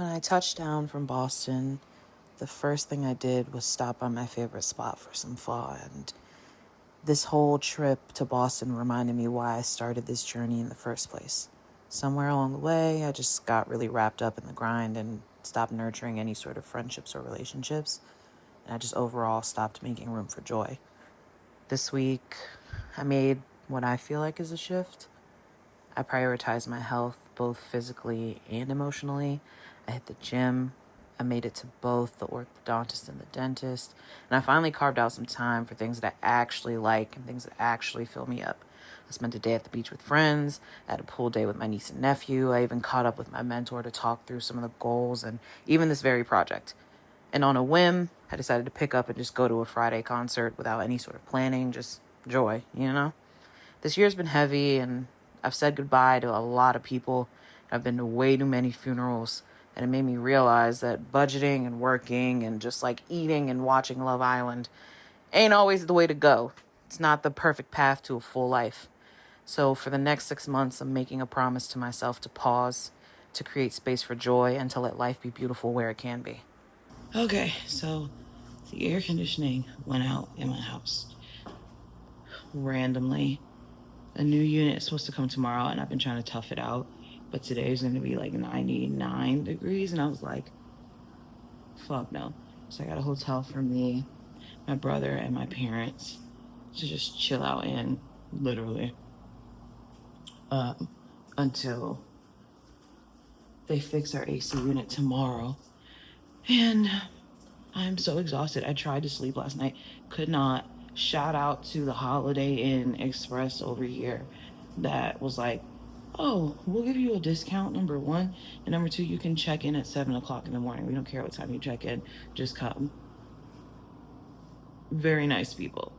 When I touched down from Boston, the first thing I did was stop by my favorite spot for some pho, and this whole trip to Boston reminded me why I started this journey in the first place. Somewhere along the way, I just got really wrapped up in the grind and stopped nurturing any sort of friendships or relationships, and I just overall stopped making room for joy. This week, I made what I feel like is a shift. I prioritized my health, both physically and emotionally. I hit the gym. I made it to both the orthodontist and the dentist. And I finally carved out some time for things that I actually like and things that actually fill me up. I spent a day at the beach with friends. I had a pool day with my niece and nephew. I even caught up with my mentor to talk through some of the goals and even this very project. And on a whim, I decided to pick up and just go to a Fridayy concert without any sort of planning, just joy, you know? This year's been heavy, and I've said goodbye to a lot of people. I've been to way too many funerals, and it made me realize that budgeting and working and just like eating and watching Love Island ain't always the way to go. It's not the perfect path to a full life. So for the next 6 months, I'm making a promise to myself to pause, to create space for joy, and to let life be beautiful where it can be. Okay, so the air conditioning went out in my house randomly. A new unit is supposed to come tomorrow, and I've been trying to tough it out. But today is going to be like 99 degrees, and I was like, fuck no. So I got a hotel for me, my brother, and my parents to just chill out in, literally, until they fix our AC unit tomorrow. And I'm so exhausted. I tried to sleep last night, could not. Shout out to the Holiday Inn Express over here that was like, oh, we'll give you a discount, number one. And number two, you can check in at 7 o'clock in the morning. We don't care what time you check in, just come. Very nice people.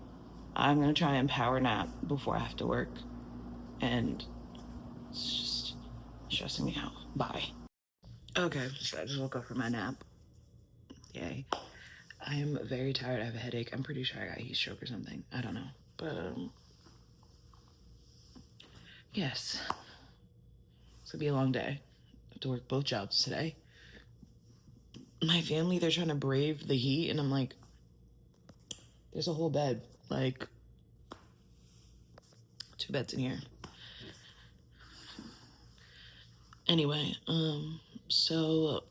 I'm going to try and power nap before I have to work. And it's just stressing me out. Bye. Okay, so I just woke up from my nap. Yay. I am very tired. I have a headache. I'm pretty sure I got heat stroke or something. I don't know. But, yes. It's going to be a long day. I have to work both jobs today. My family, they're trying to brave the heat, and I'm like, there's a whole bed. Like, 2 beds in here. Anyway, so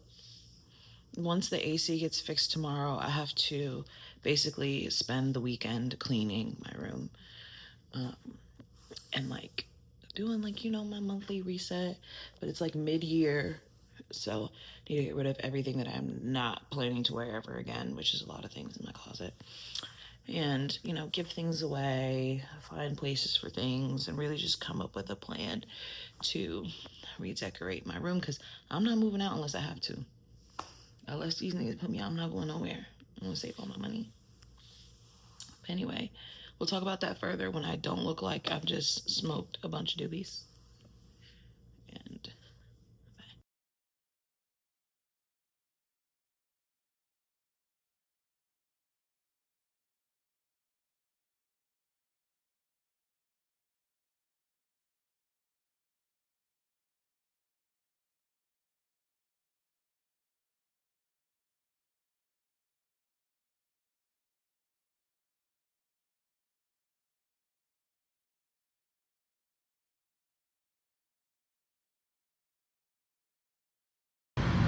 once the AC gets fixed tomorrow, I have to basically spend the weekend cleaning my room. And like doing like, you know, my monthly reset, but it's like mid-year. So I need to get rid of everything that I'm not planning to wear ever again, which is a lot of things in my closet. And, you know, give things away, find places for things, and really just come up with a plan to redecorate my room, because I'm not moving out unless I have to. Unless these niggas put me out, I'm not going nowhere. I'm going to save all my money. But anyway, we'll talk about that further when I don't look like I've just smoked a bunch of doobies. And bye.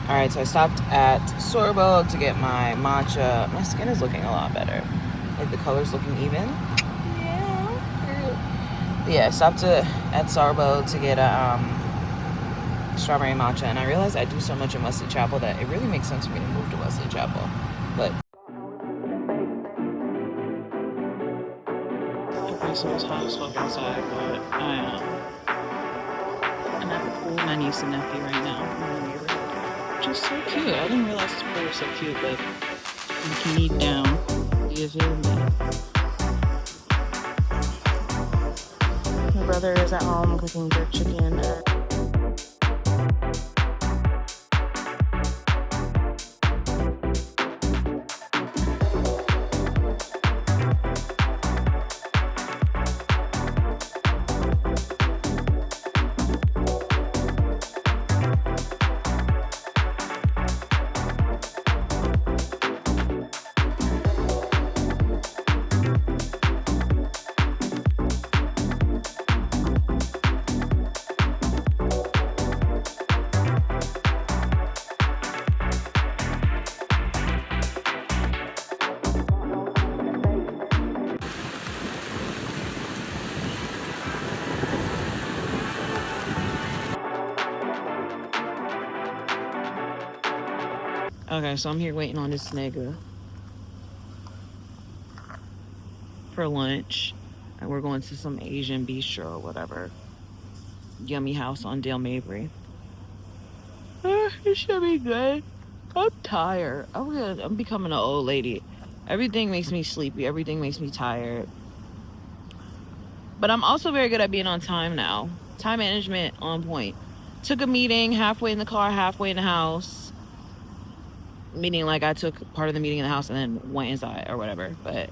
All right, so I stopped at Sorbo to get my matcha. My skin is looking a lot better. Like the color's looking even. Yeah. But yeah, I stopped at Sorbo to get a strawberry matcha, and I realized I do so much in Wesley Chapel that it really makes sense for me to move to Wesley Chapel. But okay, so it's hot as fuck outside, but I'm at the pool with my niece and nephew right now. Just so cute. I didn't realize this pool was so cute, but bikini down. You feel me? My brother is at home cooking jerk chicken. Okay, so I'm here waiting on this nigga for lunch. And we're going to some Asian bistro or whatever. Yummy House on Dale Mabry. It should be good. I'm tired. I'm becoming an old lady. Everything makes me sleepy. Everything makes me tired. But I'm also very good at being on time now. Time management on point. Took a meeting halfway in the car, halfway in the house. Meaning like I took part of the meeting in the house and then went inside or whatever. But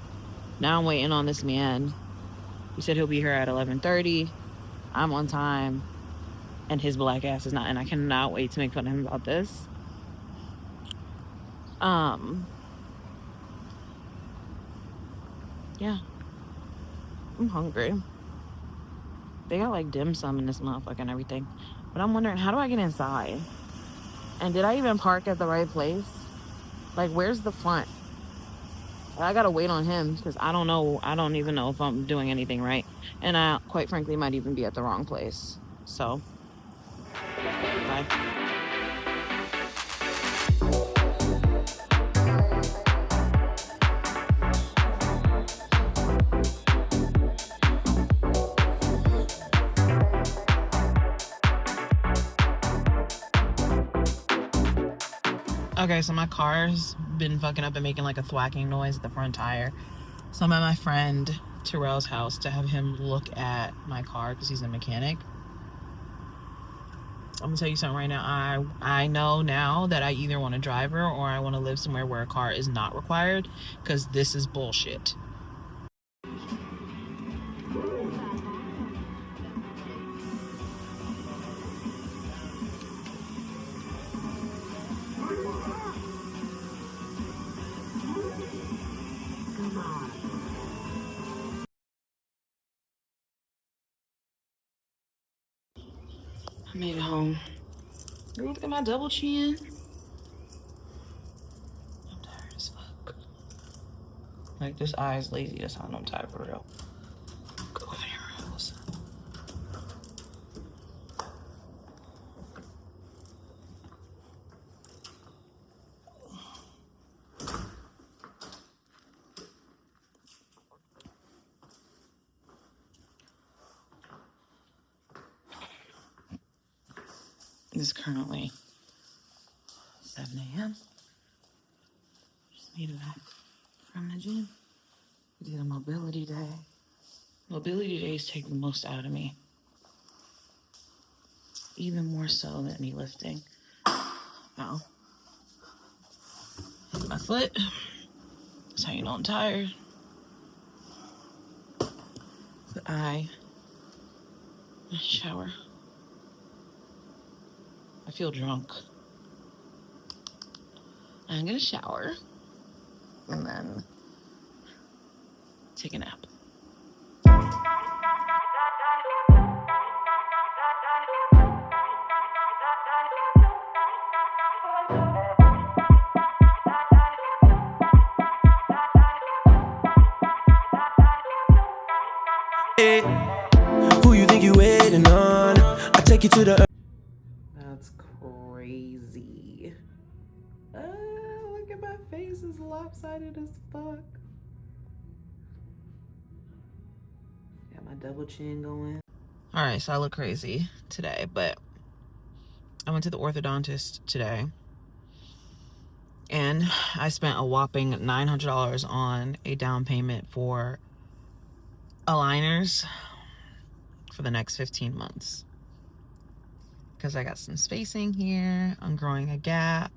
now I'm waiting on this man. He said he'll be here at 11:30. I'm on time. And his black ass is not. And I cannot wait to make fun of him about this. Yeah. I'm hungry. They got like dim sum in this motherfucker and everything. But I'm wondering, how do I get inside? And did I even park at the right place? Like, where's the front? I gotta wait on him because I don't know. I don't even know if I'm doing anything right. And I, quite frankly, might even be at the wrong place. So, bye. Okay, so my car's been fucking up and making like a thwacking noise at the front tire. So I'm at my friend Terrell's house to have him look at my car because he's a mechanic. I'm gonna tell you something right now. I know now that I either want to drive her or I want to live somewhere where a car is not required because this is bullshit. I made it home. Girl, look at my double chin. I'm tired as fuck. Like, this eye is lazy. That's how I'm tired for real. Go over here, Alyssa. It is currently 7 a.m. Just made it back from the gym. We did a mobility day. Mobility days take the most out of me. Even more so than me lifting. Ow. Hit my foot. That's how you know I'm tired. But I shower. I feel drunk. I'm gonna shower and then take a nap. Hey, who you think you waiting on? I take you to the. That's crazy. Look at my face, it's lopsided as fuck. Got my double chin going. All right, so I look crazy today, but I went to the orthodontist today and I spent a whopping $900 on a down payment for aligners for the next 15 months. Because I got some spacing here. I'm growing a gap.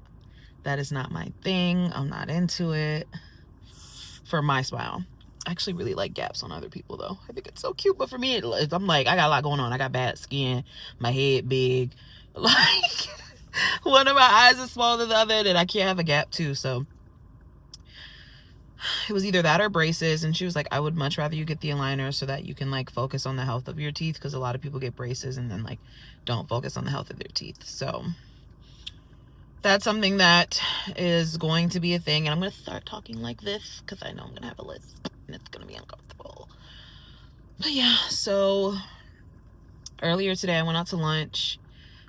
That is not my thing. I'm not into it for my smile. I actually really like gaps on other people though. I think it's so cute, but for me, I'm like, I got a lot going on. I got bad skin, my head big. Like, one of my eyes is smaller than the other, and I can't have a gap too. So it was either that or braces, and she was like, I would much rather you get the aligner so that you can like focus on the health of your teeth, because a lot of people get braces and then like don't focus on the health of their teeth. So that's something that is going to be a thing, and I'm going to start talking like this because I know I'm going to have a lisp and it's going to be uncomfortable. But yeah, so earlier today I went out to lunch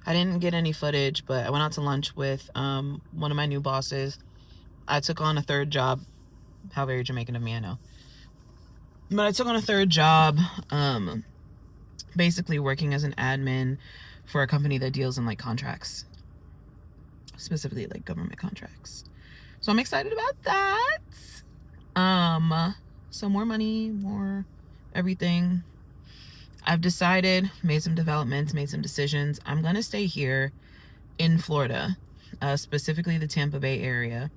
I didn't get any footage, but I went out to lunch with one of my new bosses. I took on a third job. How very Jamaican of me, I know. But I took on a third job, basically working as an admin for a company that deals in like contracts, specifically like government contracts. So I'm excited about that. So more money, more everything. I've decided, made some developments, made some decisions. I'm gonna stay here in Florida, specifically the Tampa Bay area,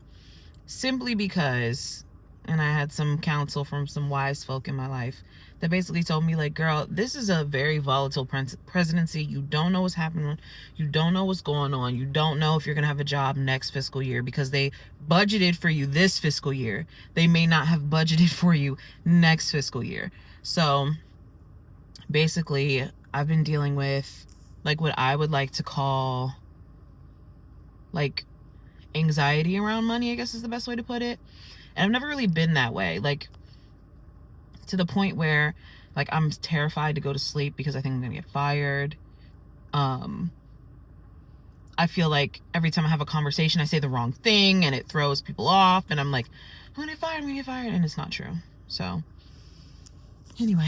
simply because, and I had some counsel from some wise folk in my life that basically told me, like, girl, this is a very volatile presidency. You don't know what's happening. You don't know what's going on. You don't know if you're going to have a job next fiscal year because they budgeted for you this fiscal year. They may not have budgeted for you next fiscal year. So basically, I've been dealing with like what I would like to call like anxiety around money, I guess is the best way to put it. And I've never really been that way, like to the point where like I'm terrified to go to sleep because I think I'm gonna get fired. I feel like every time I have a conversation I say the wrong thing and it throws people off, and I'm like, I'm gonna get fired, and it's not true. So anyway.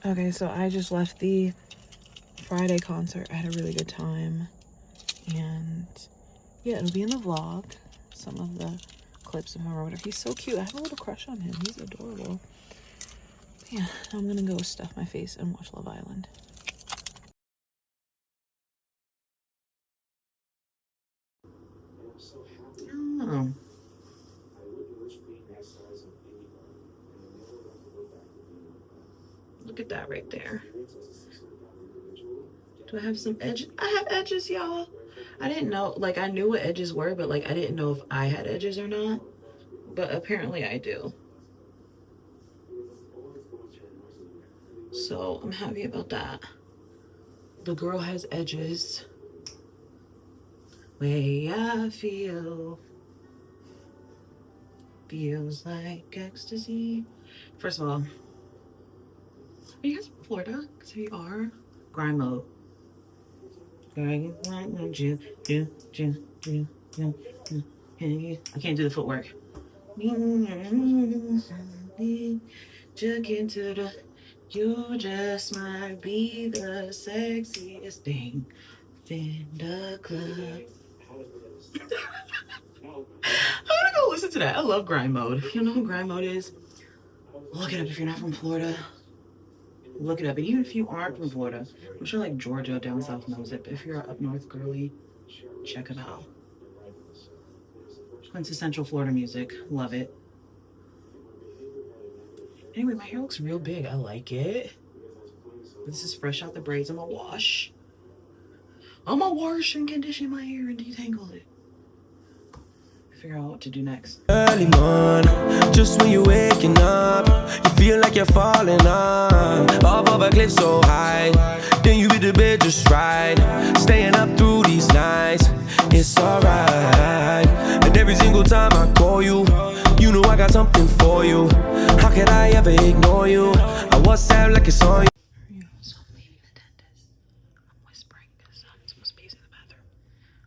Okay, so I just left the Fridayy concert. I had a really good time, and yeah, it'll be in the vlog, some of the clips of him or whatever. He's so cute. I have a little crush on him. He's adorable. Yeah, I'm gonna go stuff my face and watch Love Island. Oh. Look at that right there. Do I have some edges? I have edges, y'all. I didn't know, like, I knew what edges were, but like I didn't know if I had edges or not. But apparently I do. So I'm happy about that. The girl has edges. Way I feel feels like ecstasy. First of all, are you guys from Florida? Because if you are, grind mode. I can't do the footwork. Jug into the, you just might be the sexiest thing in the club. I'm gonna go listen to that. I love grind mode. If you know who grind mode is, look it up if you're not from Florida. Look it up. And even if you aren't from Florida, I'm sure like Georgia down south knows it. But if you're up north girly, check it out. Quintessential Florida music. Love it. Anyway, my hair looks real big. I like it. This is fresh out the braids. I'm gonna wash. I'm gonna wash and condition my hair and detangle it. Figure out what to do next. Early morning, just when you're waking up, you feel like you're falling off of a cliff so high. Then you hit the bed just right, staying up through these nights. It's alright. And every single time I call you, you know I got something for you. How could I ever ignore you? I WhatsApp like it's on you. So I'm leaving the dentist. I'm whispering because I'm supposed to be using the bathroom.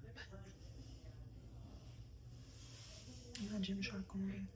But I got Gymshark going.